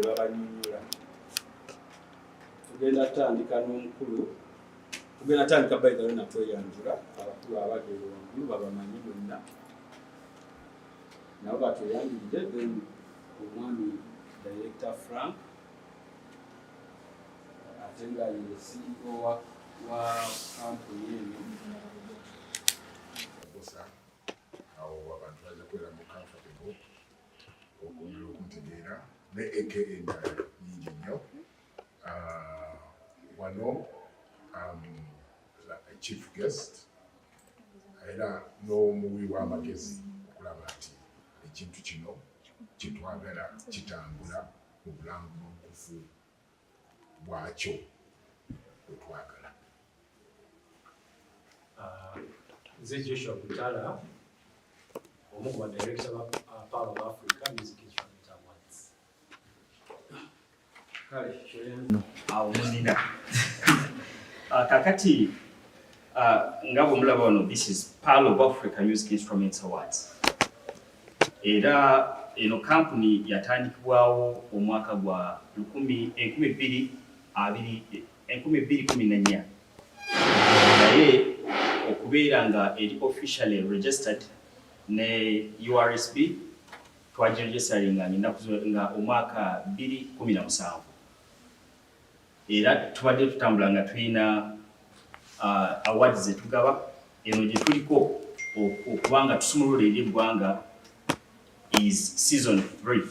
babanyonyola. Tugenda tandika n'omukulu. Tugenda tandika bayigalo nakweyanjula abakulu abagere waggulu babamanyi bonna. Nabo batweyanjulire then omwami Director Frank ate nga ye CEO wa kampuni eno. Awo abantu baza kwera mu comfortable okwongera okuntegeera ne aka endala nyingi nnyo. Wano chief guest era n'omuwi w'amagezi okulaba nti ekintu kino kyetwagala kitambula mu bulamu bw'obukufu bwakyo bwetwagala. Nze Joshua Butala, omu ku badirector ba Power of Africa Music Instrument Awards. Munina. Kakati ngabo mulaba wano, this is Power of Africa Music Instruments Awards. Era eno company yatandikibwawo omwaka gwa 2014 naye okubeera nga eri officially registered ne URSB twagiregisteringa nga omwaka 2017 era tubadde tutambula nga tulina awards zetugaba. Eno gye tuliko okubanga tusumulula eri eggwanga is season 3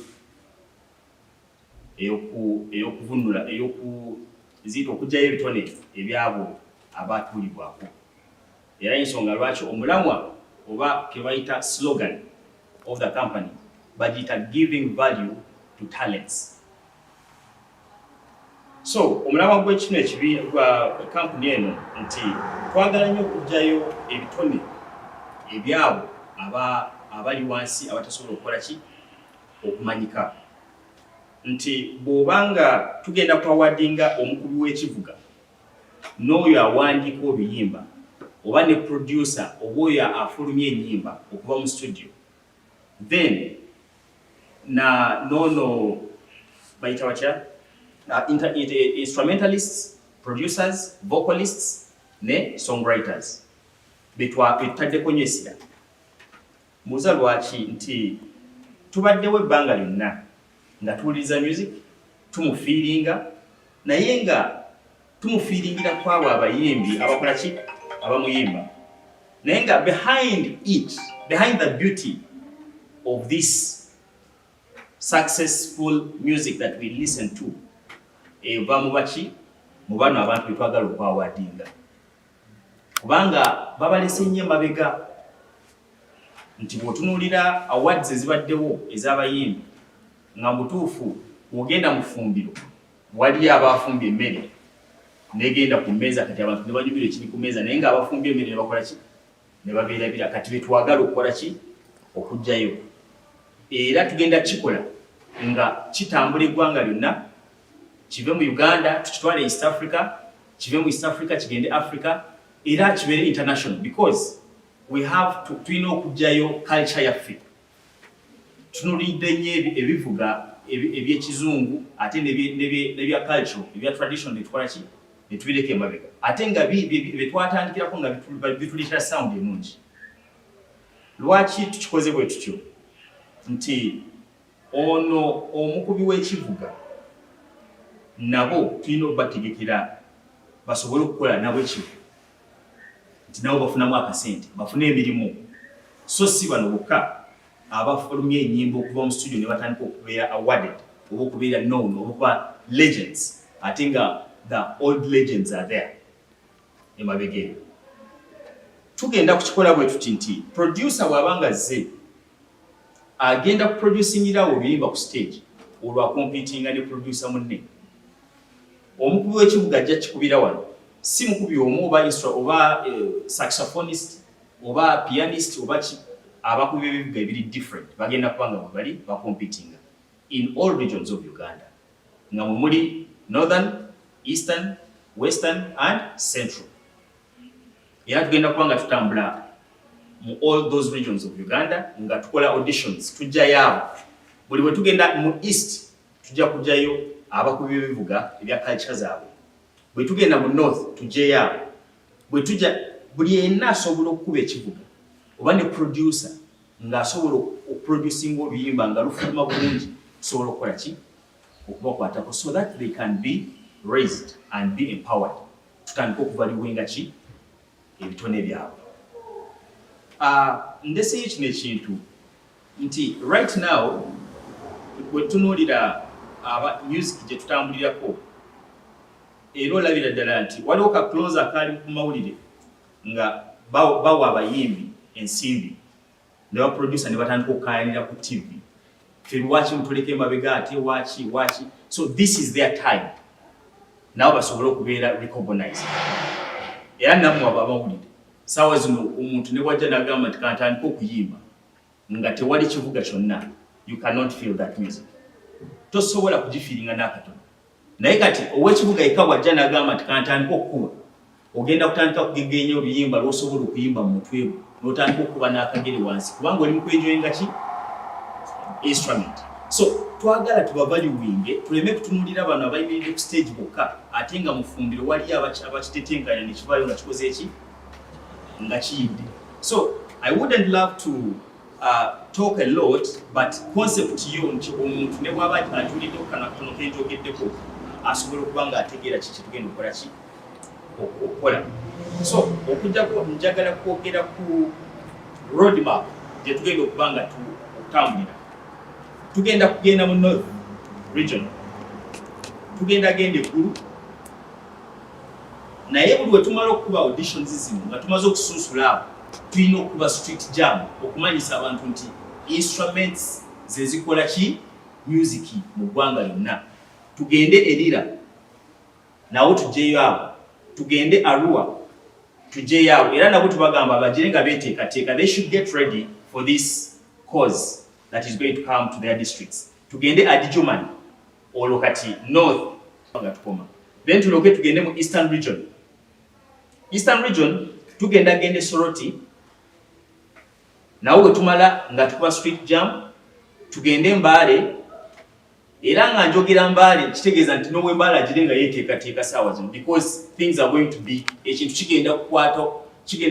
eyokuvunula eyokuziyita okugyayo ebitone ebyabo abatulibwako. Era ensonga lwaki omulamwa oba kebayita slogan of the company bagiyita giving value to talents. So omulamwa gw'ekino ekibi gwa company eno nti twagala nnyo okugyayo ebitone ebyabo abali wansi abatasobola okukola ki okumanyika. Nti bw'obanga tugenda kwawadinga omukubi w'ekivuga n'oyo awandiika oluyimba oba ne producer oba oyo afulumya ennyimba okuva mu studio, then nono bayita watya instrumentalists, producers, vocalists ne songwriters betutaddeko nnyo essira. Muza lwaki nti tubaddewo ebbanga lyonna nga tuwuliriza music tumufiiringa naye nga tumufiiringira kwabo abayimbi abakola ki abamuyimba, naye nga behind the beauty of this successful music that we listen to eva mubaki mu bano abantu betwagala okwawadinga kubanga babalese nnyo emabega. Nti bw'otunuulira awards ezibaddewo ez'abayimbi nga mutuufu bw'ogenda mu ffumbiro waliyo abafumbye emmere negenda ku mmeeza kati abantu ne banyumira ekiri ku mmeeza naye nga abafumbye emmere ne bakola ki ne babeerabira kati betwagala okukola ki okugjayo. Era tugenda kikola nga kitambula eggwanga lyonna, kive mu Uganda tukitwale East Africa, kive mu East Africa kigende Africa, era kibeere international because we have to tulina okugjayo culture yaffe. Tunulidde nnyo ebivuga ebyekizungu ate nebya culture ebya tradition netukola ki netubireka emabega ate nga betwatandikirako nga bituleetera sound ennungi. Lwaki tukikoze bwe tutyo? Nti ono omukubi w'ekivuga nabo tulina okubategekera basobole okukola nabo ekivu nti nabo bafunamu akasente bafune emirimu, so si bano bokka abafulumya ennyimba okuva mu studio ne batandika okubeera awarded oba okubeera known oba okuba legends ate nga the old legends are there emabega eyo. Tugenda kukikola bwe tuti nti producer bw'abanga azze agenda kuproducingira obuyimba ku stage olwa competinga ne producer munne. Omukubi w'ekivuga ajja kikubira wano si mukubi omu oba saxophonist oba pianist oba abakubi b'ebivuga ebiri different bagenda kubanga bwe bali bacompetinga in all regions of Uganda nga mwe muli northern, eastern, western and central. Era tugenda kubanga tutambula mu all those regions of Uganda nga tukola auditions tujja yaabo. Buli bwe tugenda mu east tujja kujjayo abakubi b'ebivuga ebya culture zaabwe. Bwe tugenda mu north tujjeyo abo. Bwe tujja buli yenna asobola okukuba ekivuga oba ne producer ng'asobola okuproducinga oluyimba nga lufuluma bulungi sobola okukola ki okubakwatako so that they can be raised and be empowered. Tutandika okuvaliwenga ki ebitone byabwe. Ndeseyo kino ekintu nti right now bwe tunuulira music gye tutambulirako era olabira ddala nti waliwo ka close akali ku mawulire nga bawa abayimbi ensimbi ne baproducer ne batandika okukayanira ku TV. Ffe lwaki mutuleka emabega ate waki. So this is their time. Nabo basobola okubeera recognized. Era nammwe abamawulire saawa zino omuntu ne wajja n'agamba nti kantandika okuyimba nga tewali kivuga kyonna, you cannot feel that music. Tosobola kugifiiringa n'akatono. Naye kati ow'ekivuga yekka wajja n'agamba nti kantandika okukuba, ogenda kutandika kugegenya oluyimba lw'osobola okuyimba mu mutwe gwo n'otandika okuba n'akagere wansi kubanga oli mu kwejoyinga ki instrument. So twagala tubavaluwinge tuleme kutunuulira bano abayimirire ku stage bokka ate nga mu ffumbiro waliyo abakitetenkanya ne kivaayo nga kikoze eki nga kiyidde. So I wouldn't love to talk a lot, but concept yo nti omuntu ne bw'aba atuulidde okukana katono kenjogeddeko asobola okuba nga ategeera kiki tugenda okukola ki okukola. So okujjako njagala kwogera ku roadmap gye tugenda okuba nga okutambulira. Tugenda kugenda mu north region, tugenda genda eggulu, naye buli we tumala okukuba auditions zino nga tumaze okusunsula abo tulina okuba street jam okumanyisa abantu nti instruments ze zikola ki music mu ggwanga lyonna. Tugende erira nawo tujjeyo abo, tugende Arua tujjeyo abo, era nabo tubagamba abagire nga beeteekateeka, they should get ready for this cause that is going to come to their districts. Tugende Adjuman olwo kati north nga tukoma, then tuloke tugende mu eastern region. Eastern region tugenda gende Soroti, nawo tumala nga tukuba street jam, tugende Mbale, era nga njogera Mbale kitegeeza nti nowe Mbale agire nga yeeteekateeka saawa zino because things are going to be ekintu kigenda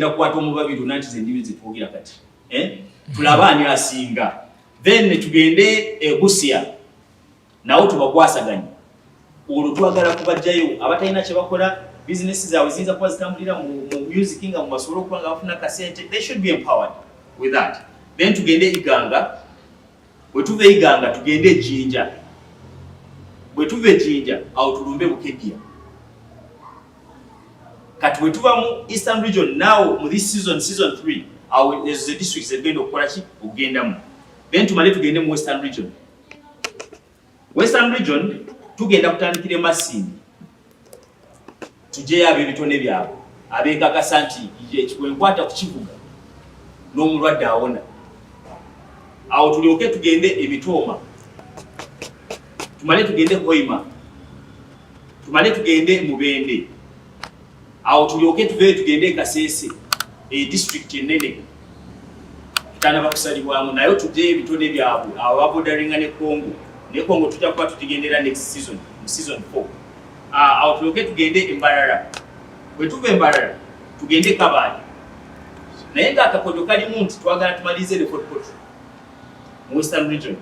kukwata omubabiru nanti zendimi zetwogera kati tulaba ani asinga. Then tugende Busia, nawo tubakwasaganya. Olwo twagala kubajjayo abatalina kye bakola, business zaabwe ziyinza kuba zitambulira mu music nga mu basobola okuba nga bafuna kasente. They should be empowered with that. Then tugende Iganga, bwe tuva Iganga tugende Jinja, bwe tuva Jinja awo tulumbe Bukedya. Kati bwe tuva mu Eastern region now mu this season 3 awo ezo ze districts ezigenda okukola ki okugendamu. Then tumale tugende mu Western region. Western region tugenda kutandikira Masini, tujjeyo ab'ebitone byabwe abeekakasa nti ekikwenkwata ku kivuga n'omulwadde awona. Awo tulyoke tugende Ebitooma, tumale tugende Hoima, tumale tugende Mubende. Awo tulyoke tuveeyo tugende Kasese, district ennene tutanaba kusalibwamu, nayo tujjeyo ebitone byabwe abo babodaringa ne Congo. Ne Congo tujja kuba tugigendera next season, mu season 4. Awo tulyoke tugende Embarara. Bwe tuva Embarara tugende Kabale, naye nga akakodo kalimu nti twagala tumalize ne Fort Portal mu Western region.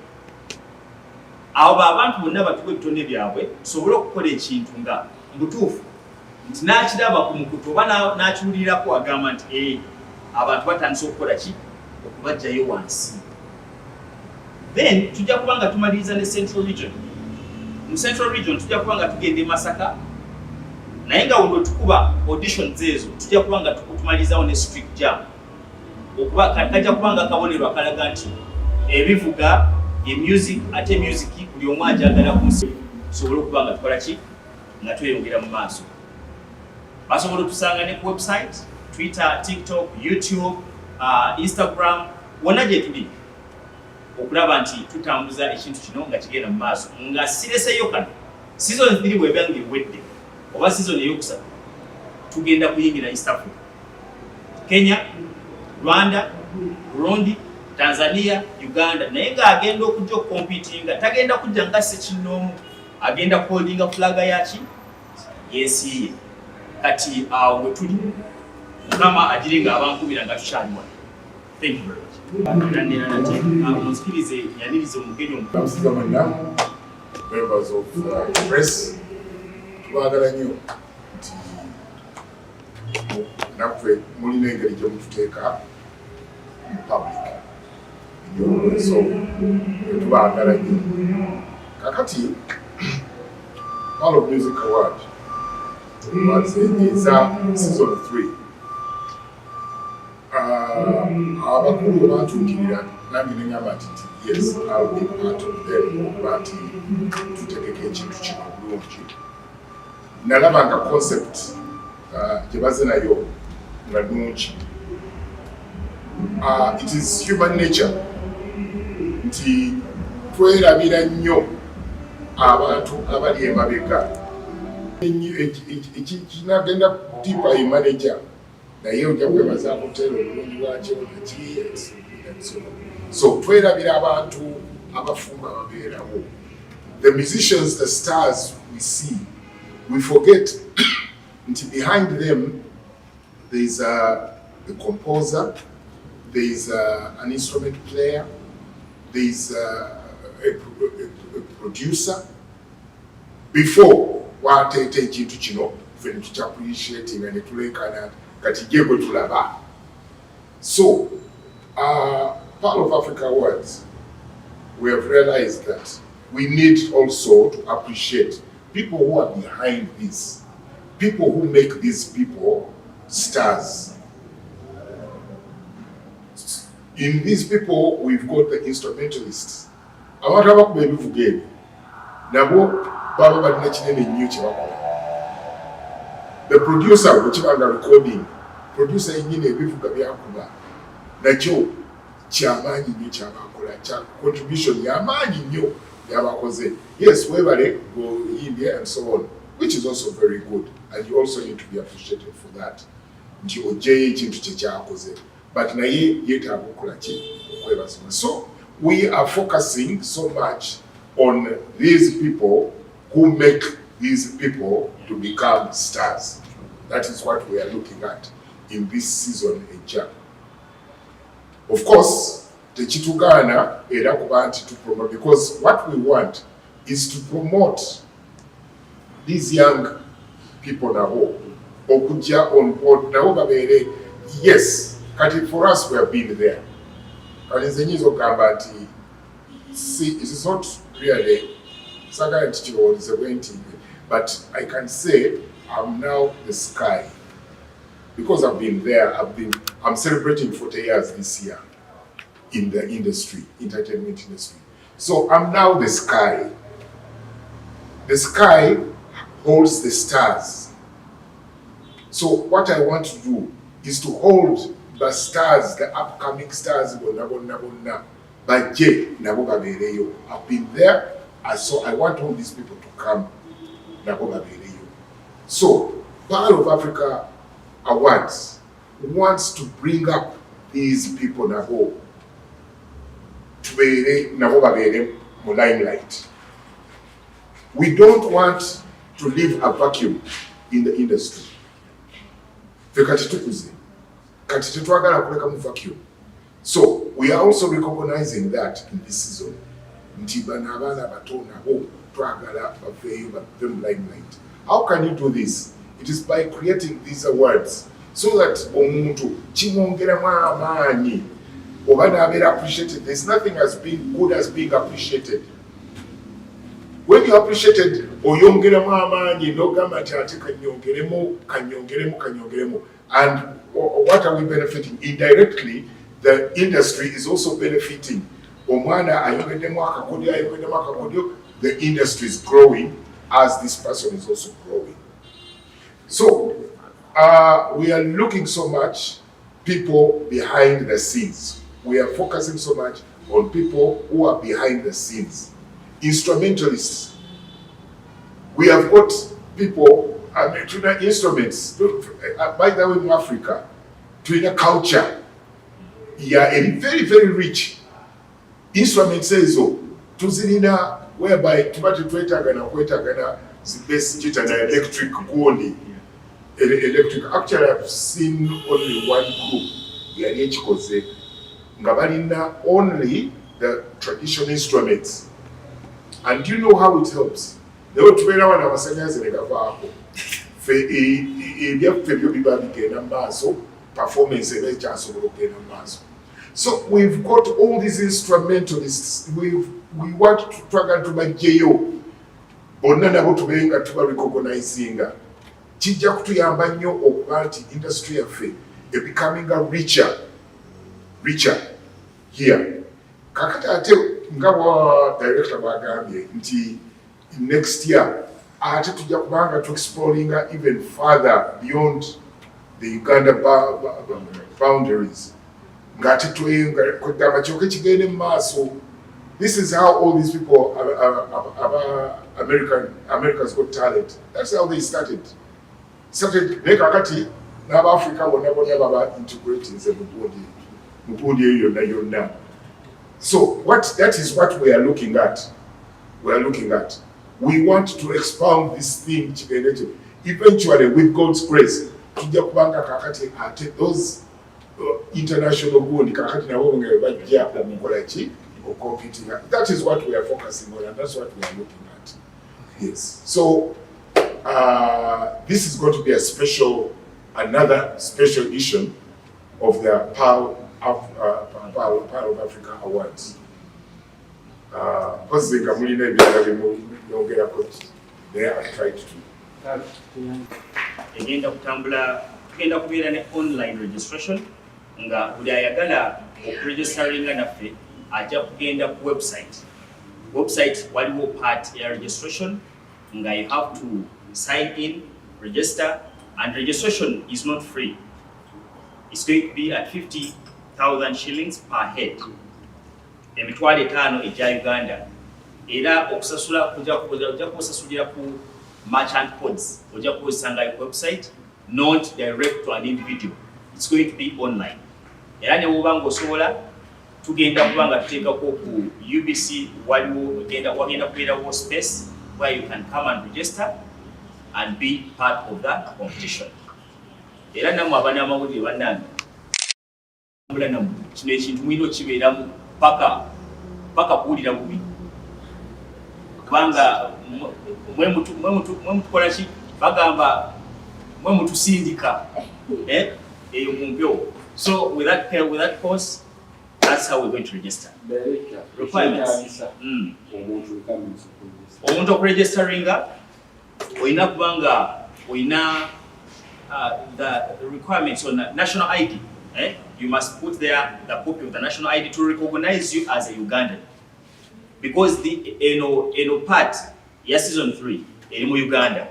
Awo abantu bonna batuwa ebitone byabwe tusobole okukola ekintu nga mutuufu nti n'akiraba ku mukutu oba n'akiwulirirako agamba nti abantu batandise okukola ki okubajjayo wansi. Then tujja kuba nga tumaliriza ne Central region. Mu Central region tujja kuba nga tugende Masaka, naye nga wano tukuba auditions ezo tujja kuba nga tumalirizawo ne street jam. Okuba kajja kuba nga kabonero akalaga nti ebivuga music ate music buli omu ajagala ku nsi tusobole okuba nga tukola ki nga tweyongera mu maaso. Basobola otusanga ne ku website, Twitter, TikTok, YouTube, Instagram, wonna gye tuli okulaba nti tutambuza ekintu kino nga kigenda mu maaso nga sireseyo kano season 3 bwebanga ewedde oba season eyokusatu tugenda kuyingira East Africa, Kenya, Rwanda, Burundi, Tanzania, Uganda, naye ng'agenda okujja okumpitinga tagenda kujja nga ssekinnoomu, agenda kuholdinga fulaga yaki yensi ye. Kati awo bwe tuli Mukama agire ng'abankubira nga tukyaliwa. Thank you very much. Musikirize yaniriza omugenyi omusigamana members of press tubagala nnyo nti naffe mulina engeri gye mututeeka mu public so tubagala nnyo. Kakati All of Music Award eza season 3 abakulu bantuukirira nange neŋŋamba nti yes I'll be part of them okuba nti tutegeka ekintu kino bulungi. Nalaba nga concept gye baze nayo nga nnungi. It is human nature nti twerabira nnyo abantu abali emabega kinagenda kutipa emanager naye ojja kwebaza kutera obulungi bwakyo so twerabira abantu abafumba ababeerawo, the musicians, the stars we see, we forget nti behind them there is a composer, there is an instrument player, there is a producer. Before wateeta ekintu kino ffe netukyapreciatinga ne tuleekana kati gye gwe tulaba. So Pearl of Africa Awards, we have realized that we need also to appreciate people who are behind this, people who make these people stars. In these people, we've got the instrumentalists. Abantu abakuba ebivuga ebyo nabo baba balina kinene nnyo kye bakola. The producer bwekibanga recording, producer yennyini ebivuga byakuba nakyo kyamaanyi nnyo kyabakola, kya contribution yamaanyi nnyo yabakoze. Yes, webale go India and so on, which is also very good, and you also need to be appreciated for that. Nti ojeyo ekintu kye kyakoze, but naye yeetaaga okukola ki okwebazibwa. So we are focusing so much on these people who make these people to become stars. That is what we are looking at in this season ejja. Of course, tekitugaana era kuba nti to promote, because what we want is to promote these young people nabo okujja on board nabo babeere. Yes, kati for us we have been there. Kati nze nyinza okugamba nti see, it is not really sagala nti kirowoozebwe nti, but I can say I'm now the sky because I've been there. I'm celebrating 40 years this year in the industry, entertainment industry. So I'm now the sky. The sky holds the stars. So what I want to do is to hold the stars, the upcoming stars, baje nabo babeereyo. I've been there, so I want all these people to come nabo babeereyo. So Pearl of Africa Awards wants to bring up these people nabo tubeere nabo babeere mu limelight. We don't want to leave a vacuum in the industry. Ffe kati tukuze, kati tetwagala kuleka mu vacuum. So we are also recognizing that in this season. Nti bano abaana bato nabo twagala baveeyo bave mu limelight. How can you do this? It is by creating these awards so that omuntu kimwongeramu amaanyi oba n'abeera appreciated. There's nothing as being good as being appreciated. When you appreciated oyongeramu amaanyi n'ogamba nti ate kanyongeremu. And what are we benefiting? Indirectly, the industry is also benefiting. Omwana ayongeddemu akakodyo, the industry is growing as this person is also growing. So we are looking so much people behind the scenes. We are focusing so much on people who are behind the scenes. Instrumentalists. We have got people, instruments. By the way, in Africa, to the culture. very very rich instruments ezo tuzirina whereby tuba tetwetagana kwetagana base jita na electric gundi. Electric, actually I've seen only one group yali ekikoze nga balina only the traditional instruments, and do you know how it helps? Naye tubeera wana amasannyalaze ne gavaako ebyaffe byo biba bigenda mu maaso, performance eba ekyasobola okugenda mu maaso. So we've got all these instrumentalists, we want to twagala tubajjeyo bonna nabo tubeere nga tuba recognizinga. Kijja kutuyamba nnyo okuba nti industry yaffe becoming a richer here. Kakati ate nga bwa director bwagambye nti next year ate tujja kubanga tu exploring even further beyond the Uganda boundaries. Ngati tuenga kugamba kyoke kigende mu maaso. This is how all these people Americans got talent. That's how they started. Naye kakati n'Abafrika bonna baba integrating ze mu gundi eyo yonna. So that is what we are looking at. We want to expound this thing kigende. Eventually, with God's grace, tujja kubanga kakati ate those international gundi kakati nabo nga bajja okukola ki competing. That is what we are focusing on, and that's what we are looking at. Yes. So this is going to be another special edition of the Pearl of Africa Awards. Because the community they are tried to. Agenda kubeera ne online registration nga buli ayagala okuregisteringa naffe ajja kugenda ku website waliwo part ya registration nga you have to sign in, register, and registration is not free. It's going to be at 50,000 shillings per head. Emitwalo 5 egya Uganda. Era okusasula kujja kusasulira ku merchant codes. Ojja kukozesanga website, not direct to an individual. It's going to be online. Era ne wobanga osobola tugenda kubanga tuteekako ku UBC wagenda kubeerawo space where you can come and register and be part of that competition. Era namwe abaana amawulire bannange kino ekintu mwino kibeeramu paka kuwulira bubi kubanga mwe mutukola ki bagamba mwe mutusindika eyo mumpyo. So with that course, that's how we're going to register. Requirements. Omuntu okuregisteringa oyina kubanga oyina the requirements on national ID. You must put there the copy of the national ID to recognize you as a Ugandan. Because the eno part ya season 3 eri mu Uganda.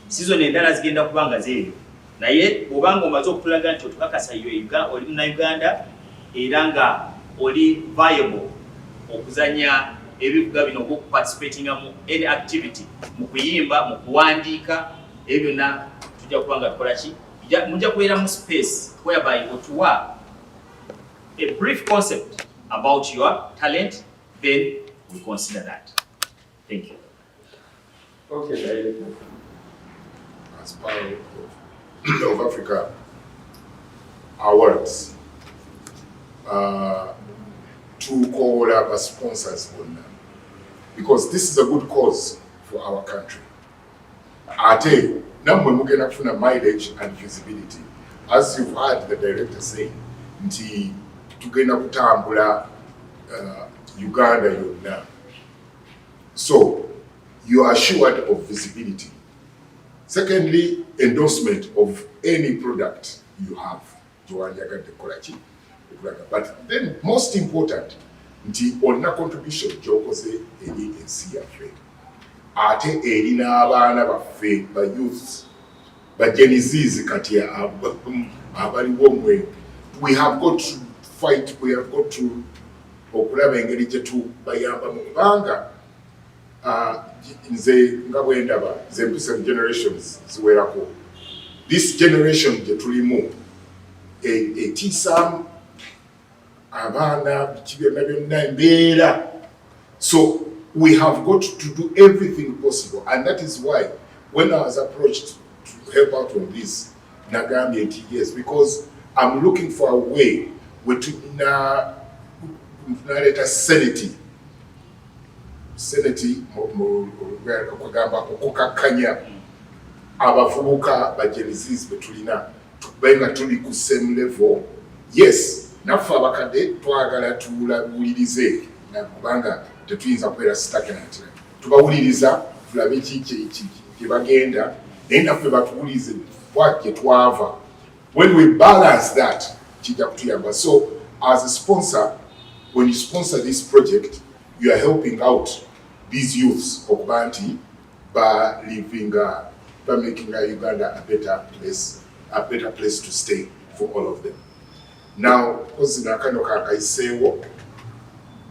Season endala zigenda kubanga zeeyo. Naye obanga omaze okulaga nti otukakasa oli mu Uganda era nga oli viable okuzanya ebivuga bino participating mu any activity mu kuyimba mu kuwandiika ebyo byonna tujja kubanga tukola ki mujja kubeera mu space whereby otuwa a brief concept about your talent, then we consider that. Thank you. Okay, as part of Africa Awards, to call our sponsors on them, because this is a good cause for our country. Ate, namwe mugenda kufuna mileage and visibility. As you've heard the director say, nti tugenda kutambula Uganda yonna. So, you are assured of visibility. Secondly, endorsement of any product you have. But then, most important, nti onna contribution gy'okoze eri ensi yaffe. Ate eri n'abaana baffe ba youth bajenizizi kati abaliwo mwe. We have got to fight, we have got to okulaba engeri gye tubayamba mu kubanga nze nga bwe ndaba ze mpisa generations ziwerako. This generation gye tulimu etiisaamu abaana biki byonna byonna embeera. So we have got to do everything possible, and that is why when I was approached to help out on this, nagambye nti yes, because I'm looking for a way where to naleta senate okugamba okukakkanya abavubuka ba Gen Zs betulina tubenga tuli ku same level. Yes, naffe abakadde twagala tuwulirize kubanga tetuyinza kubeera stagnant. Tubawuliriza tulabe kiki kye bagenda naye naffe batuwulize bwatye twava. When we balance that, kijja kutuyamba. So as a sponsor, when you sponsor this project, you are helping out these youths okuba nti by making Uganda a better place to stay for all of them. Now, kozi nakano kakaisewo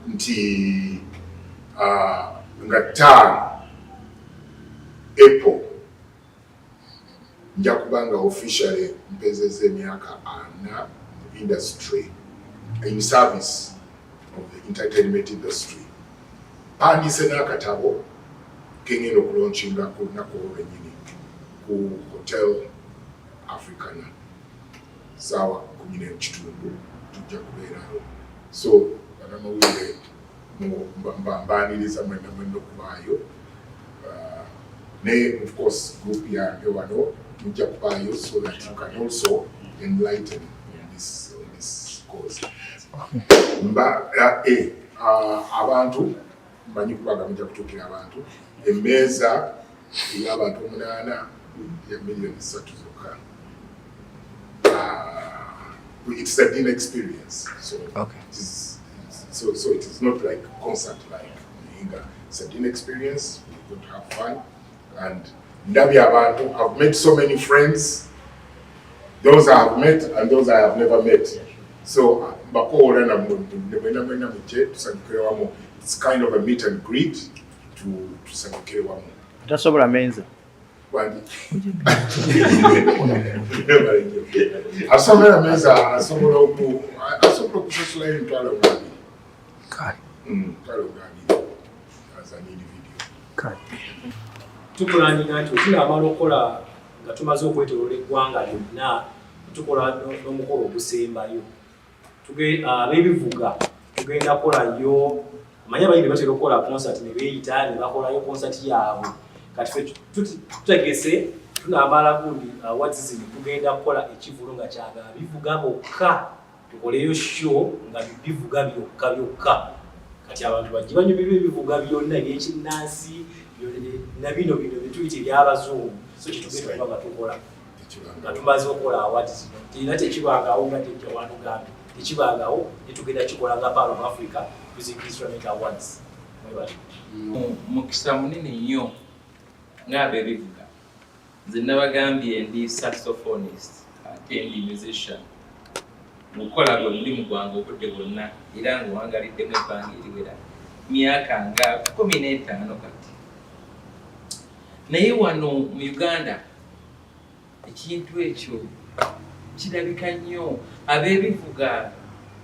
nti nga April nja kubanga officially mpezeze emyaka 4 mu industry, in service of the entertainment industry. Pandise n'akatabo kengenda okulaunchinga ku lunaku olwennyini ku Hotel Africana saawa 10:30 tujja kubeerayo. So banamawulire mbaniriza mwena okubaayo, ne of course group yange wano mujja kubaayo, so that you can also enlighten on this cause. Abantu mbanyi kubaga mujja kutuukira abantu emmeeza y'abantu 8 ya million 3 zokka. It's a dinner experience, so okay. So it is not like concert like Inga. It's a dinner experience. We're going to have fun, and ndabi abantu. I've met so many friends. Those I have met and those I have never met. So it's kind of a meet and greet to Samukewamu. That's what I mean. Asobola meza asobola okusasula emitwalo 2. Tukulanga nti tunaamala okukola nga tumaze okwetooloola eggwanga lyonna, tukola n'omukolo ogusembayo. Abeebivuga tugenda kukolayo, amanya abayimbi batera okukola concert ne beeyita ne bakolayo concert yaabwe. Kati ffe tutegese tunaamala gundi awards zino tugenda kukola ekivulo nga ky'abivuga bokka, tukoleyo show nga bivuga byokka. Kati abantu bajje banyumirwa ebivuga byonna ebyekinnansi na bino bye tuyita eby'abazungu. So kitugenda kuba nga tukola nga tumaze okukola awards zino. Era tekibangaawo nga tejja wano Uganda, tekibangaawo ne tugenda kikola nga Pearl of Africa Music Instrument Awards. Mukisa munene nnyo ng'abeebivuga. Nze nabagambye ndi saxophonist ate ndi musician. Mukola gwe mulimu gwange obudde bwonna era ng'owangaliddemu ebbanga eriwera myaka nga 15 kati. Naye wano mu Uganda ekintu ekyo kirabika nnyo. Abeebivuga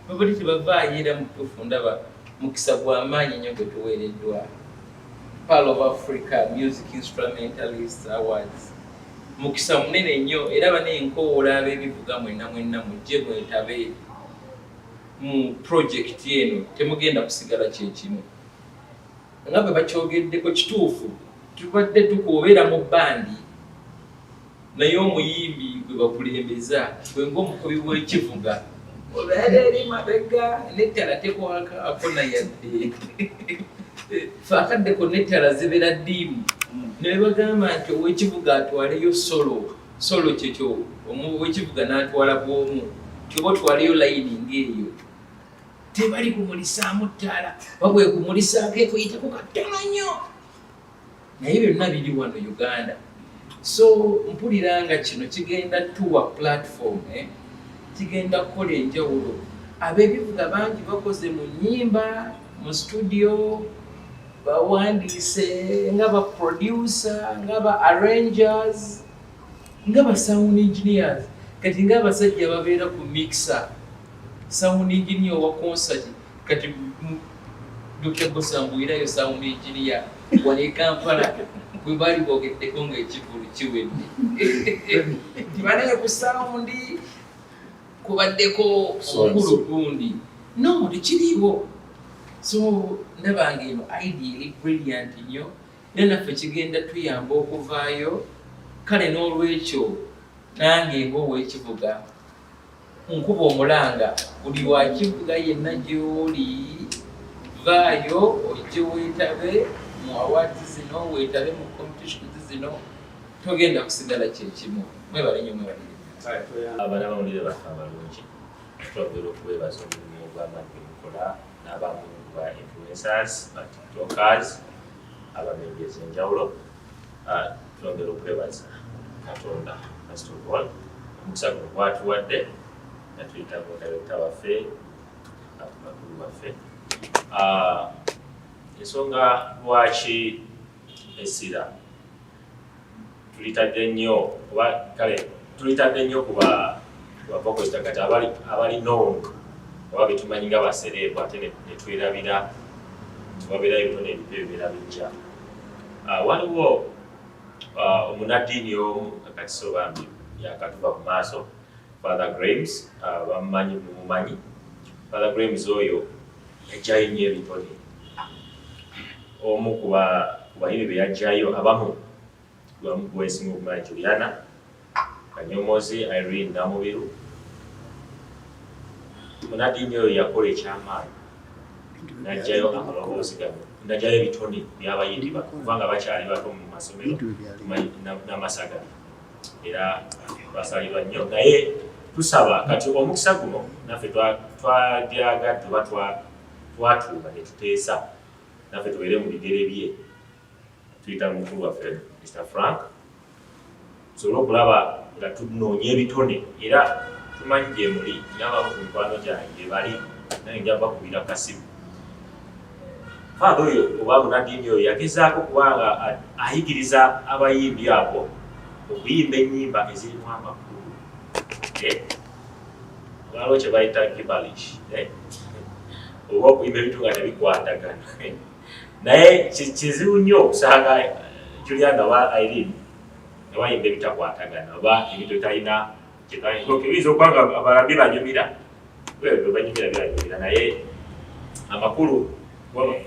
babuli tebavaayo era mutuufu ndaba mukisa gw'amaanyi nnyo gwe tuweereddwa. Pearl of Africa Music Instrumentalist Awards. Mukisa munene nnyo era banenkoola abeebivuga mwenna mujje mwetabe mu project eno, temugenda kusigala kyekimu. Nga bwe bakyogeddeko kituufu, tubadde tukubeera mu bandi naye omuyimbi gwe bakulembeza gwe ng'omukubi w'ekivuga obeera eri mabega n'ettala tekwakaako nayadde. Fe akaddeko n'ettala zibeera ddiimu ne bagamba nti ow'ekivuga atwaleyo solo kyekyo, ow'ekivuga n'atwala bw'omu, kyoba otwaleyo layini ng'eyo. Tebali kumulisaamu ttala, wabwe kumulisaako ekuyitako katono nnyo. Naye byonna biri wano Uganda. So mpulira nga kino kigenda tuwa platform, kigenda kukola enjawulo. Abeebivuga bangi bakoze mu nnyimba, mu studio, bawandiise nga ba producer, nga ba arrangers, nga ba sound engineers, kati nga abasajja babeera ku mixer. sound engineer wa concert kati Dr. Gosambuirayo sound engineer wali Kampala bwe bali bogeddeko ng'ekivulu kiwedde tibanaye ku sound kubaddeko omukulu gundi no tekiriiwo so ndabanga eno ideally brilliant nnyo era naffe kigenda tuyamba okuvaayo kale n'olwekyo nange ng'owekivuga nkuba omulanga buli wakivuga yenna gy'oli vaayo ojje weetabe mu awards zino weetabe mu competitions zino togenda kusigala kyekimu mwebale nnyo mwebalire abana bawulire bafa abalungi twagera okwebaza omulimu ogw'amadde mukola n'abamu ba influencers ba tiktokers abamembi ez'enjawulo twongera okwebaza Katonda first of all omukisa guno gwatuwadde natuyita mudirector waffe abakulu baffe ensonga lwaki essira tulitadde nnyo oba kale tulitadde nnyo kuba bapokosta kati abali known oba betumanyi nga basereebu ate netwerabira tubabeerayo ebitone ebipya ebibeera bijja waliwo omunaddiini omu kakatiso bambi yakatuva ku maaso Father Graves bamumanyi mumumanyi Father Graves oyo yajjayo nnyo ebitone omu ku bayimbi be yajjayo abamu gwesinga okumanyi Juliana Kanyomozi Irene Namubiru munaddiini oyo yakola ekyamaanyi najjayo amaloboozi gano najjayo ebitone by'abayimbi kubanga bakyali bato mu masomero n'amasaga era basalirwa nnyo naye tusaba kati omukisa guno naffe twagyagadde oba twatuuba ne tuteesa naffe tubeere mu bigere bye tuyita mukulu waffe Mr. Frank tusobole okulaba nga tunoonya ebitone era tumanyi gye muli n'abamu ku mikwano gyange bali naye nja bakubira kasimu Father oyo oba munaddiini oyo yagezaako kubanga ayigiriza abayimbi abo okuyimba ennyimba ezirimu amakulu waliwo kye bayita gibalish oba okuyimba ebintu nga tebikwatagana naye kizibu nnyo okusanga Juliana oba Irene nga bayimba ebitakwatagana oba ebintu bitalina kiyinza okuba nga abalambi banyumira banyumira byanyumira naye amakulu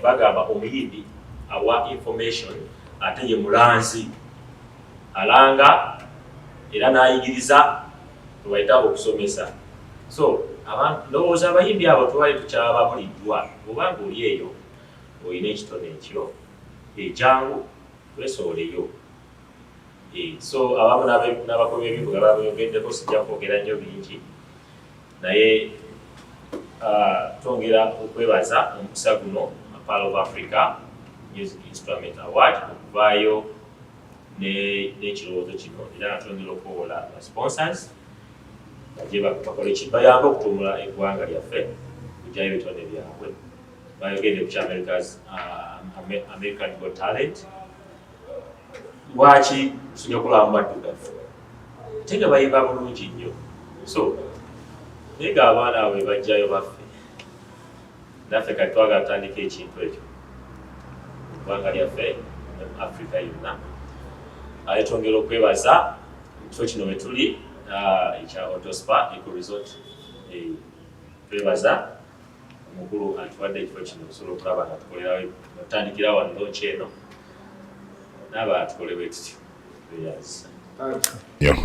bagamba omuyimbi awa information ate ye mulanzi alanga era n'ayigiriza tubayita okusomesa so ndowooza abayimbi abo twali tukyababuliddwa obanga oli eyo olina ekitone ekyo jangu twesoboleyo so abamu n'abakubi b'ebivuga bayogeddeko sijja kwogera nnyo bingi naye twongera okwebaza omukisa guno Pearl of Africa Music Instrument Award okuvaayo n'ekirowoozo kino era natwongera okwowola ba sponsors bajje bakole bayambe okutumbula eggwanga lyaffe kujjayo ebitone byabwe bayogedde ku American Got Talent lwaki tusinga okulaba mu baddugavu ate nga bayimba bulungi nnyo so naye ng'abaana abwe bajjayo baffe naffe kati twagala tutandika ekintu ekyo eggwanga lyaffe Africa yonna aye twongera okwebaza ekifo kino we tuli ekya Autospa Eco Resort twebaza omukulu atuwadde ekifo kino osobola okulaba nga tukolerawo tutandikira wano lonchi eno n'aba tukolewo ekityo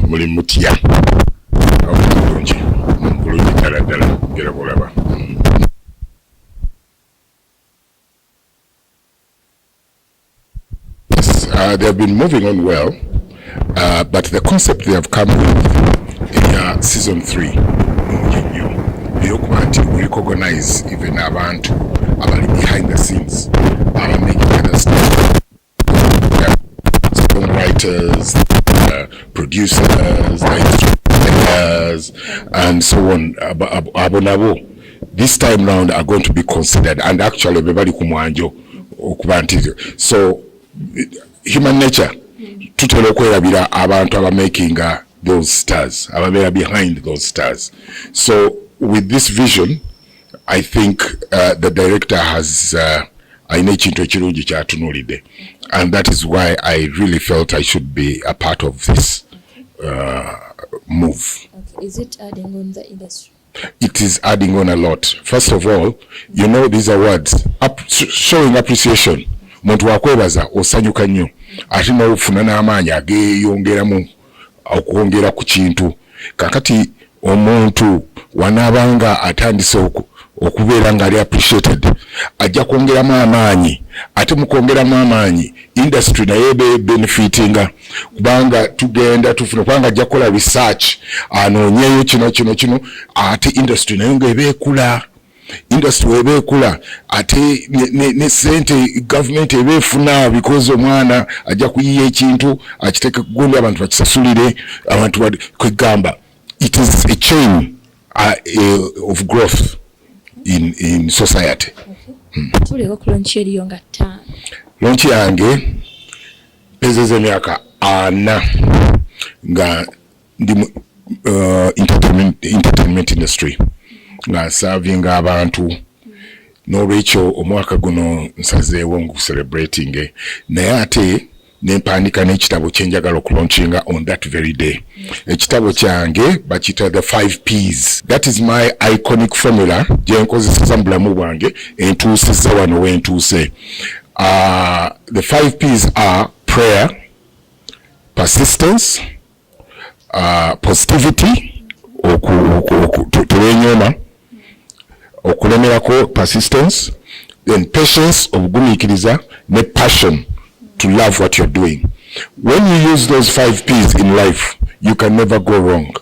muli mutya bulungi bulungi ddala ddala gera bulaba they have been moving on well, but the concept they have come with in season 3 we recognize even abantu abali behind the scenes making other stuff, songwriters, producers, instrumenters, and so on. Abonabo this time round are going to be considered, and actually everybody kumwanjo okubantizo. So human nature tutera okwerabira abantu aba making those stars, ababeera behind those stars. So with this vision, I think the director has and that is why I really felt I should be a part of this move. Okay. Is it adding on the industry? It is adding on a lot. First of all, you know, these awards showing appreciation. Muntu wakwebaza osanyuka nnyo ate n'ofuna n'amaanyi ageeyongeramu okwongera ku kintu. Kakati omuntu wanaabanga atandise okubeera nga ali appreciated ajja kwongeramu amaanyi, ate mu kwongeramu amaanyi industry naye benefitinga kubanga tugenda tufuna kubanga ajja kukola research anoonyeyo kino ate industry nayo ng'ebeekula. Industry webekula ate ne sente government ebefuna because omwana ajja kuyiya ekintu akiteka kugundi abantu bakisasulire abantu kwegamba. It is a chain of growth in society. Tuleko ku launch eriyo nga 5. Launch yange pezeze myaka 4 nga ndi entertainment industry nga serving abantu. N'olwekyo omwaka guno nsazeewo ngu celebrating naye ate nempandika n'ekitabo kyenjagala okulaunchinga on that very day. Ekitabo kyange bakita the 5 P's. That is my iconic formula gyenkozeseza mu bulamu bwange entuusizza wano wentuuse. The 5 P's are prayer, persistence, positivity, tuwenyoma okulemerako persistence, then patience, obugumiikiriza, ne passion, to love what you're doing. When you use those 5 P's in life, you can never go wrong.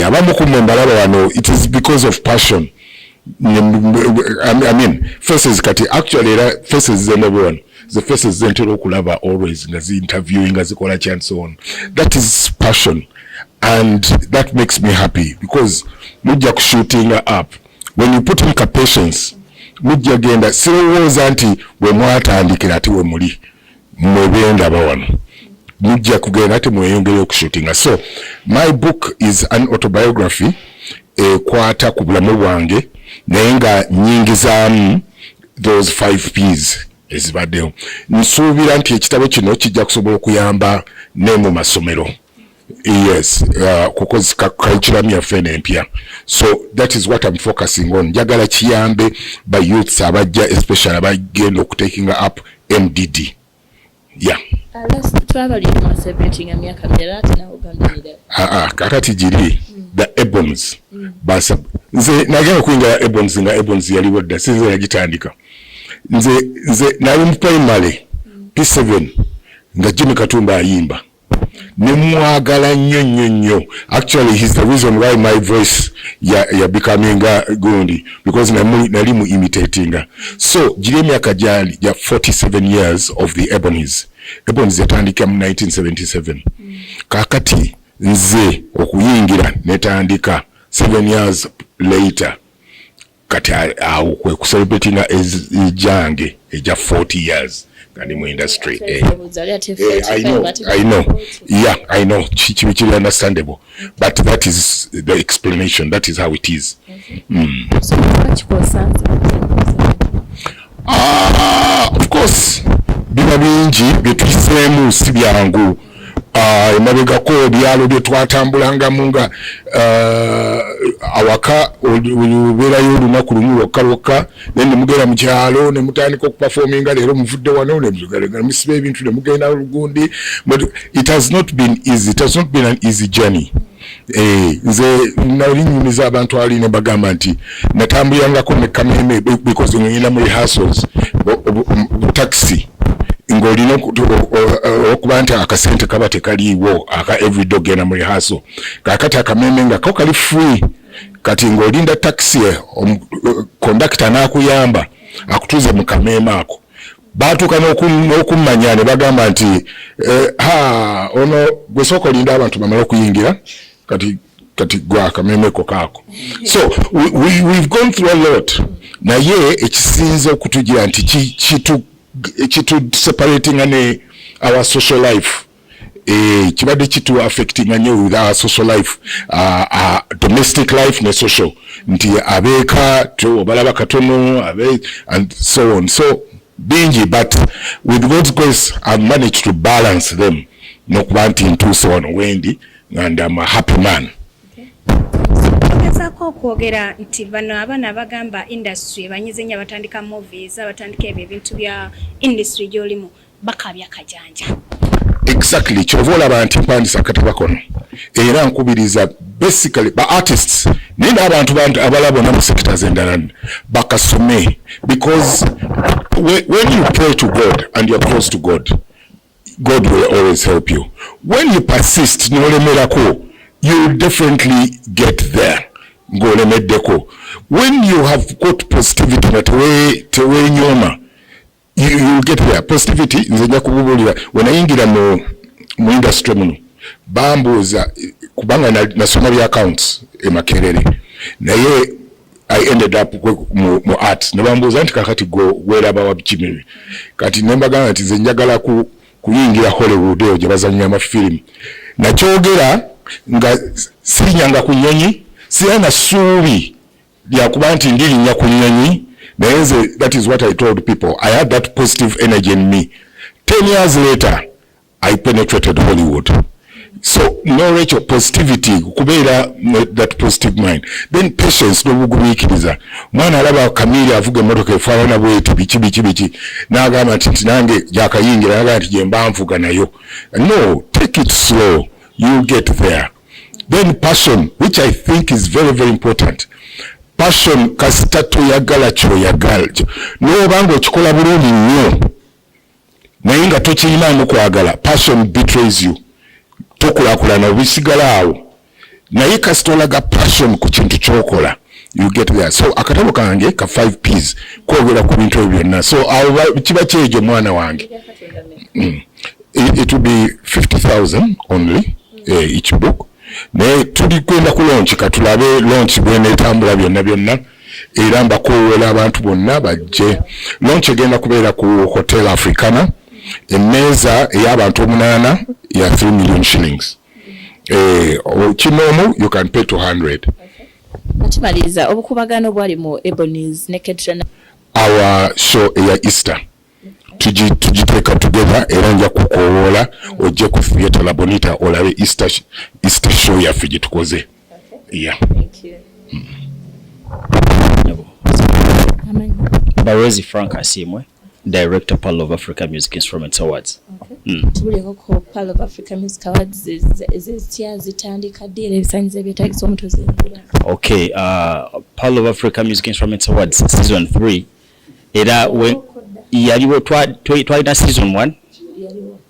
Abamu kumembalaba wano, it is because of passion. I mean, faces kati actually faces and everyone. The faces zentero kulaba always ngazi interviewing ngazikola and so on. That is passion, and that makes me happy because mujja shooting up. When you put in patience, mujja genda sirowooza nti bwe mwatandikira ati we muli mwebenda bawano mujja kugenda ati mweyongere okushootinga. So my book is an autobiography ekwata ku bulamu bwange naye nga nnyingizaamu those 5 P's ezibaddeyo. Nsuubira nti ekitabo kino kijja kusobola okuyamba ne mu masomero. Yes, kukozi curriculum yaffe n'empya. So that is what I'm focusing on. Njagala kiyambe by youths abajja especially abagenda okutaking up MDD. Yeah. Kakati jiri the Ebons. Basa nze nagenda kuyingira Ebons nga Ebons yaliwo dda sinze yagitandika. Nze nali mu primary P7 nga Jimmy Katumba ayimba. Nimwagala nnyo. Actually he's the reason why my voice ya becoming gundi because nali mu imitating. So jiri emyaka gyali ya 47 years of the Ebonies. Ebonies yatandika mu 1977. Kakati nze okuyingira netandika 7 years later. Kati awo kwe celebrating ejange eja 40 years. In industry. I know. Yeah, I know. It's understandable. But that is the explanation. That is how it is. So of course. Bina bingi betuisemu si byangu. Emabegako ebyalo bye twatambulangamu nga awaka olubeerayo olunaku lumu lwokka ne mugenda mu kyalo ne mutandika okuperforminga leero muvudde wano ne musiba ebintu ne mugenda olugundi. It has not been easy. It has not been an easy journey. Nze nali nyumiza abantu ali ne bagamba nti natambulangako ne Kameme because ngenda mu rehearsals taxi ngolina okuba nti akasente kaba tekaliiwo aka every dog gena mu rehearsal. Kakati Akameme nga ko kali free kati ngolinda taxi conductor nakuyamba akutuze mu Kameme ako batuka n'okummanya ne bagamba nti ono gwe soko linda abantu bamala okuyingira kati gwa Kameme ko kako. So we've gone through a lot. Naye ekisinza okutugira nti kitu separating our social life kibadde kitu affecting nnyo with our social life, domestic life ne social, nti abeeka obalaba katono and so on, so bingi, but with God's grace I've managed to balance them nokuba nti ntuuse wano wendi and I'm a happy man. Ogezaako okwogera nti bano abaana bagamba industry banyize nnyo abatandika movies abatandika ebintu bya industry gy'olimu bakabya kajanja. Exactly, kyova olaba nti mpandisa akatabo kono era nkubiriza basically ba artists nina abantu abalala bonna mu sectors endala bakasome, because when you pray to God and you're close to God, God will always help you. When you persist n'olemerako, you will definitely get there. Ng'olemeddeko. When you have got positivity na tewenyoma, you will get there. Positivity nze nja kububulira wenayingira mu industry muno bambuuza kubanga nasoma bya accounts e Makerere naye I ended up mu art ne bambuuza nti kakati go weraba wa bikimiri kati nembagana nti nze njagala kuyingira Hollywood eyo gye bazannya amafilimu nakyogera nga sinyanga ku nnyonyi siyana ssuubi lyakuba nti ndirinnya ku nnyonyi. That is what I told people. I had that positive energy in me. 10 years later, I penetrated Hollywood. So, no Rachel, positivity, kubeera that positive mind. Then patience, no bugumikiriza. Mwana alaba Kamili avuga emotoka efaana bweti bichi. N'agamba nti nange jakayingira n'agamba nti gye mba nvuga nayo. No, take it slow. You get there. Then passion, which I think is very, very important. Passion kasita toyagala kyoyagala n'obanga okikola bulungi nnyo naye nga tokiyinamu kwagala, passion betrays you, tokulaakulana obisigala awo, naye kasita olaga passion ku kintu kyokola you get there. So akatabo kange ka 5 P's kwogera ku bintu ebyo byonna, so kiba kyejo mwana wange. It will be 50,000 only each book. Ne tuli kwenda ku launch katulabe launch bwenetambula byonna era mbakoowera abantu bonna bajje. Launch egenda kubeera ku Hotel Africana, emmeeza ey'abantu 8 ya 3 million shillings. Kinomu you can pay 200. Natumaliza obukubagano bwali mu Ebony's Naked Channel. Our show ya Easter. Tujiteeka together era nja kukoola ojje ku Theatre La Bonita olabe Easter show yaffe gye tukoze. Yeah. Thank you. Barezi Frank Asimwe, Director Pearl of Africa Music Instruments Awards. Tubuleko ko Pearl of Africa Music Awards zitya zitandika dira ebisanyizo ebyetagisa omutuuze. Okay, Pearl of Africa Music Instruments Awards season 3 era yaliwo twalina season 1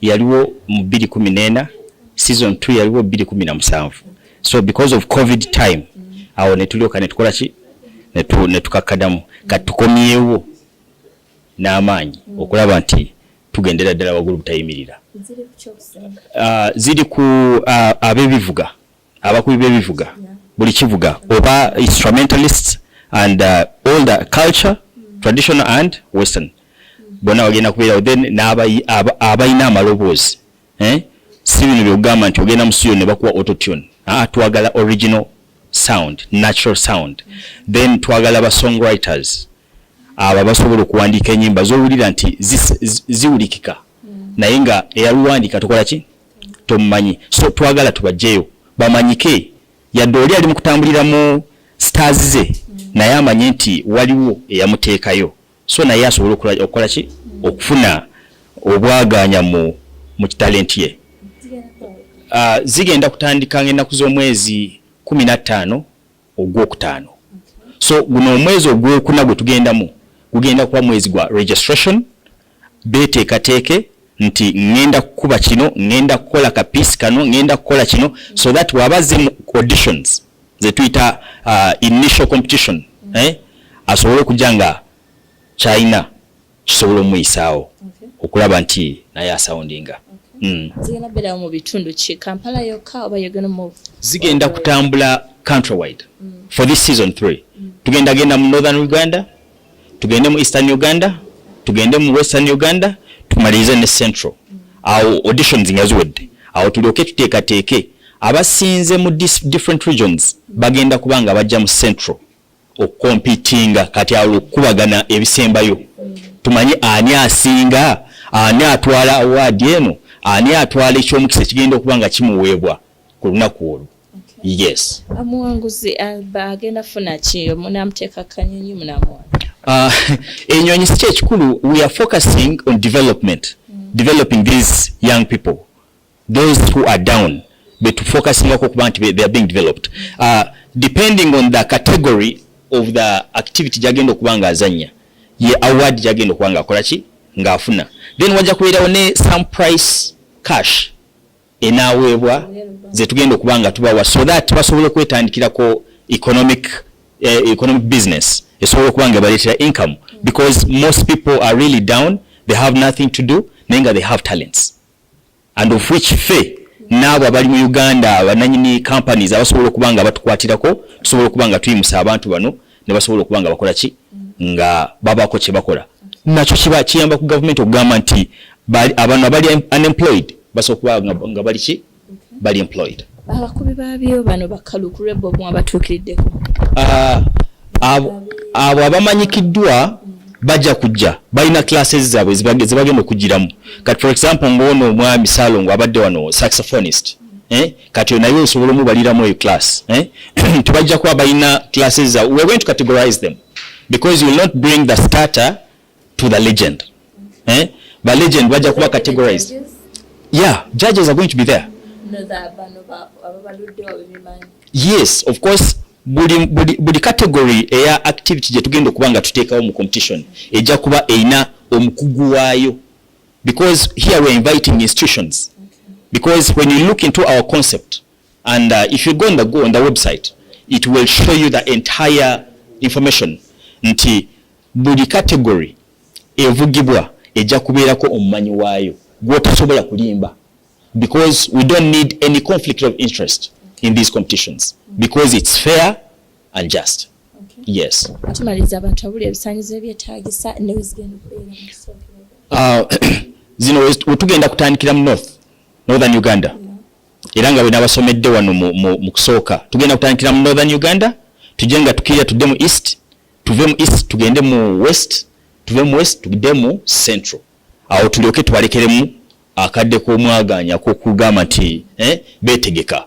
yaliwo mu 2014, season 2 yaliwo 2017. So because of COVID time awo netulyoka netukola ki netukakadamu katukomyewo n'amaanyi okulaba nti tugendera ddala waggulu butayimirira. Ziri ku abebivuga, abakubi b'ebivuga, buli kivuga oba instrumentalists and all the culture, traditional and western. Bona wagenda kubeera then n'abayina amaloboozi. Si bino byogamba nti ogenda mu studio ne bakuwa autotune. Twagala original sound, natural sound. Then twagala ba songwriters. Aba basobola okuwandiika ennyimba z'owulira nti ziwulikika. Naye nga eyaluwandiika tukola ki? Tomumanyi. So twagala tubajjeyo bamanyike yadde oli ali mu kutambulira mu stars ze naye amanye nti waliwo eyamuteekayo. So naye asobola okukola ki? Okufuna obwaganya mu kitalenti ye. Zigenda kutandika ng'ennaku z'omwezi 15 ogwokutaano. So guno omwezi ogwokuna gwe tugendamu gugenda kuba mwezi gwa registration. Beteekateeke nti ngenda kukuba kino, ngenda kukola kapiisi kano, ngenda kukola kino, so that wabaze mu auditions ze tuyita initial competition, asobole okujja nga China kisobola omuyisaawo okulaba nti naye asoundinga. Zigenda beera mu bitundu ki Kampala yokka oba yogenda mu zigenda kutambula countrywide for this season 3. Tugenda mu northern Uganda, tugende mu eastern Uganda, tugende mu western Uganda, tumalirize ne central. Awo auditions nga ziwedde awo tulyoke tuteekateeke abasinze mu different regions bagenda kubanga bajja mu central okompitinga kati awo okubagana ebisembayo tumanyi ani asinga, ani atwala award eno, ani atwala ekyomukisa kigenda okubanga kimuweebwa ku lunaku olwo. Yes. Amuwanguzi bagenda funa ki munamuteeka kanyonyi munamuwa? Enyonyi si kyekikulu. We are focusing on developing these young people, those who are down, but focusing on they are being developed. Depending on the category of the activity jagenda okubanga azanya, ye award jagenda okubanga akola ki ng'afuna. Then wajja kubeerawo ne some price cash enaweebwa ze tugenda okubanga tubawa so that basobole okwetandikirako economic business esobola okubanga baleetera income, because most people are really down, they have nothing to do, naye nga they have talents, and of which fe n'abo abali mu Uganda abananyini companies abasobola okubanga batukwatirako tusobola okubanga tuyimusa abantu bano ne basobola okubanga bakola ki nga babako kye bakola. Nakyo kiba kiyamba ku government okugamba nti abantu abali unemployed basobola okubanga nga bali ki bali employed. Abakubi baabyo bano bakalukule bobu abatuukiridde abo abamanyikiddwa bajja kujja balina classes zaabwe zibagenda okugiramu. Kati for example ng'ono omwami Salongo abadde wano saxophonist, kati naye osobola omubaliramu eyo class, tubajja kuba balina classes zaabwe. We're going to categorize them because you will not bring the starter to the legend. But legend bajja kuba categorized. Yeah, judges are going to be there. Yes, of course. Buli category eya activity je tugenda okubanga tuteekawo mu competition ejja kuba eina omukugu waayo, because here we're inviting institutions. Because when you look into our concept and if you go on the website, it will show you the entire information nti buli category evugibwa ejja kubeerako omumanyi waayo gwotasobola kulimba, because we don't need any conflict of interest in these competitions, because it's fair and just. Okay. Yes. Atumaliza abantu abuli ebisanyizo ebyetaagisa ne wezigenda okubeera mu zino wetugenda kutandikira mu northern Uganda. Era nga bwe nabasomedde wano mu kusooka tugenda kutandikira mu northern Uganda, tujje nga tukirya tudde mu east, tuve mu east tugende mu west, tuve mu west tugende mu central. Awo tulyoke tubalekeremu akadde k'omwaganya k'okugamba nti beetegeka.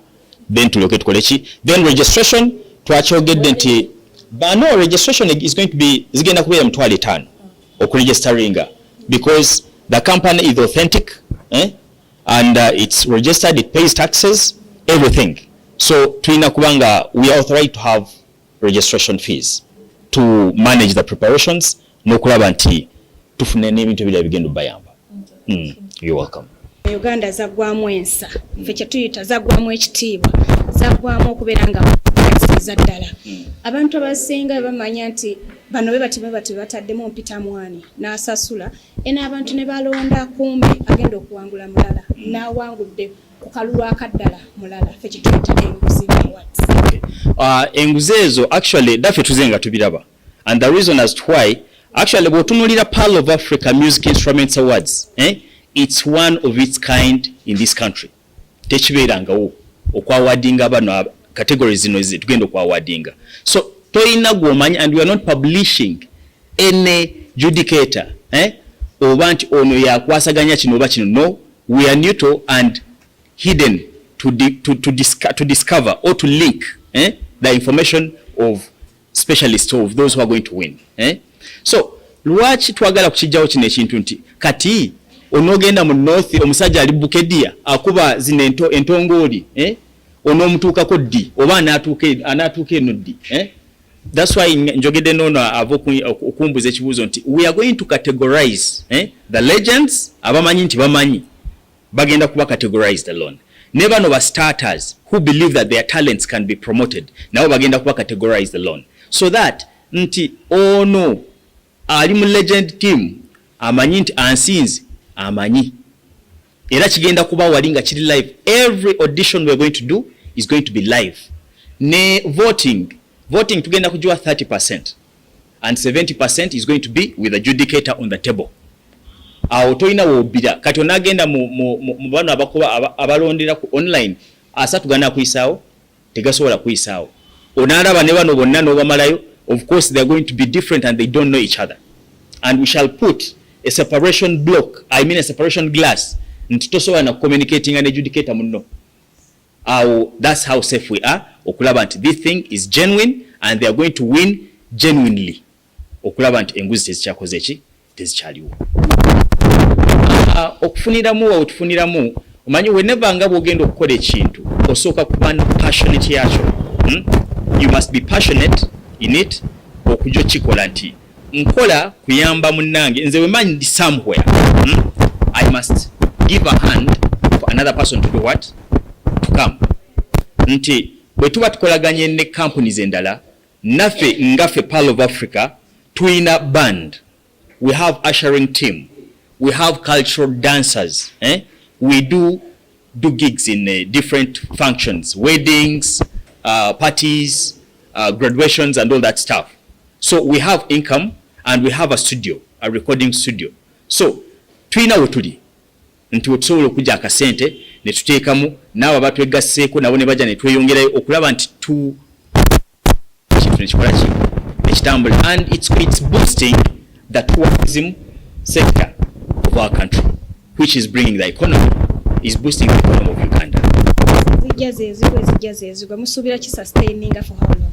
Then tulyoke tukole ki. Then registration twakyogedde nti bano registration is going to be zigenda kubeera mutwalo 5 okuregisteringa, because the company is authentic, and it's registered, it pays taxes, everything. So tulina kubanga we are authorized to have registration fees to manage the preparations n'okulaba nti tufune n'ebintu ebirala bigenda bayamba. You're welcome. Uganda zaggwamu ensa, ffe kye tuyita zaggwamu ekitiibwa, zaggwamu okubeera nga baziza ddala. Abantu abasinga bamanya nti bano bati bataddemu Mpitamwani n'asasula, abantu ne balonda kumbi agenda okuwangula mulala n'awangudde ku kalulu akaddala mulala, ffe kye tuyita enguzi awards. Enguzi ezo actually daffe tuzenga tubiraba, and the reason as to why actually bw'otunuulira Pearl of Africa Music Instruments Awards, it's one of its kind in this country. Tekibeerangawo okwawadinga bano categories zino tugenda okwawadinga. So toyina gw'omanyi, and we are not publishing any judicator oba nti ono yakwasaganya kino oba kino. No, we are neutral and hidden to discover or to link the information of specialists, of those who are going to win. So lwaki twagala kukijjawo kino ekintu nti kati onogenda mu north omusajja ali Bukedia akuba zino entongooli, onoomutuukako ddi oba anaatuuka eno ddi. That's why njogedde noono ava okumbuza ekibuuzo nti we are going to categorize the legends abamanyi nti bamanyi bagenda kuba categorized alone. Ne bano ba starters who believe that their talents can be promoted nabo bagenda kuba categorized alone, so that nti ono ali mu legend team amanyi nti ansinzi amanyi, era kigenda kuba wali nga kiri live. Every audition we're going to do is going to be live. Ne voting tugenda kujua 30% and 70% is going to be with a judicator on the table. awo toyina wobira kati onagenda mu bano abakuba abalondera ku online asatugana kuyisaawo tegasobola kuyisaawo onalaba ne bano bonna n'obamalayo of course they are going to be different and they don't know each other and we shall put a separation block a separation glass nti tosobola na communicating and educator munno awo that's how safe we are okulaba nti this thing is genuine and they are going to win genuinely okulaba nti enguzi tezikyakoze ki tezikyaliwo okufuniramu otufuniramu omanyi whenever nga bwogenda okukola ekintu osooka kuba passionate yakyo you must be passionate in it okujja kikola nti nkola kuyamba munnange nze wemanyi ndi somewhere I must give a hand for another person to do what to come nti bwe tuba tukolaganye ne companies endala naffe ngaffe Pearl of Africa tuyina band we have ushering team we have cultural dancers we do gigs in different functions weddings parties graduations and all that stuff so we have income and we have a studio a recording studio so tuyina wetuli nti wetusobola okujja akasente ne tuteekamu n'abo abatwegasseeko nabo ne bajja ne tweyongerayo okulaba nti kintu nekikola ki nekitambula and it's boosting the tourism sector of our country which is bringing the economy is boosting the economy of Uganda. Zijja zezigwe musuubira ki sustaining for how long?